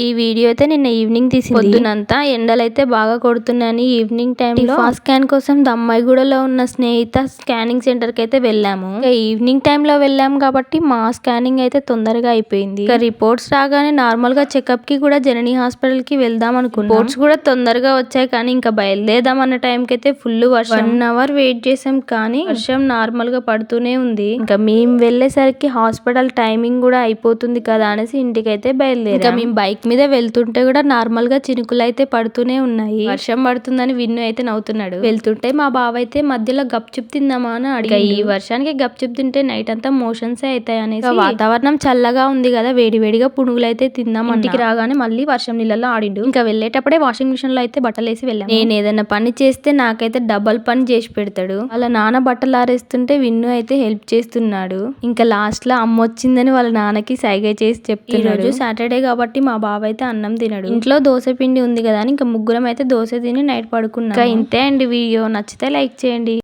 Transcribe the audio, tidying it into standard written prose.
ఈ వీడియో అయితే నిన్న ఈవినింగ్ తీసింది. పొద్దునంతా ఎండలైతే బాగా కొడుతున్నాయని ఈవినింగ్ టైంలో స్కాన్ కోసం దమ్మాయిగూడలో ఉన్న స్నేహిత స్కానింగ్ సెంటర్ కి అయితే వెళ్ళాము. ఈవినింగ్ టైంలో వెళ్ళాము కాబట్టి మా స్కానింగ్ అయితే తొందరగా అయిపోయింది. రిపోర్ట్స్ రాగానే నార్మల్ గా చెకప్ కి కూడా జనని హాస్పిటల్ కి వెళ్దాం అనుకున్నాం. రిపోర్ట్స్ కూడా తొందరగా వచ్చాయి కానీ ఇంకా బయలుదేరదాం అన్న టైం కి అయితే ఫుల్ వర్షం. 1 అవర్ వెయిట్ చేసాం కానీ వర్షం నార్మల్ గా పడుతూనే ఉంది. ఇంకా మేము వెళ్ళేసరికి హాస్పిటల్ టైమింగ్ కూడా అయిపోతుంది కదా అనేసి ఇంటికైతే బయలుదేరాం. ఇంకా మేము బైక్ మీద వెళ్తుంటే కూడా నార్మల్ గా చినుకులు అయితే పడుతూనే ఉన్నాయి. వర్షం పడుతుందని విన్ను అయితే నవ్వుతున్నాడు. వెళ్తుంటే మా బావ అయితే మధ్యలో గప్చుప్ తిందామా అని అడిగా. ఈ వర్షానికి గప్చుప్ తింటే నైట్ అంతా మోషన్స్ అవుతాయి అనేసి వాతావరణం చల్లగా ఉంది కదా వేడివేడిగా పునుగులు అయితే తిందాం. ఇంటికి రాగానే మళ్ళీ వర్షం నీళ్ళలో ఆడిండు. ఇంకా వెళ్ళేటప్పుడే వాషింగ్ మిషన్ లో అయితే బట్టలు వేసి వెళ్ళాం. నేను ఏదైనా పని చేస్తే నాకైతే డబల్ పని చేసి పెడతాడు. వాళ్ళ నాన్న బట్టలు ఆరేస్తుంటే విన్ను అయితే హెల్ప్ చేస్తున్నాడు. ఇంకా లాస్ట్ లో అమ్మ వచ్చిందని వాళ్ళ నాన్నకి సైగ చేసి చెప్తున్నాడు. ఈ రోజు సాటర్డే కాబట్టి మా బావ అయితే అన్నం తినడు. ఇంట్లో దోశ పిండి ఉంది కదా అని ఇంకా ముగ్గురం అయితే దోశ తిని నైట్ పడుకున్నాం. ఇంకా ఇంతే అండి వీడియో. నచ్చితే లైక్ చేయండి.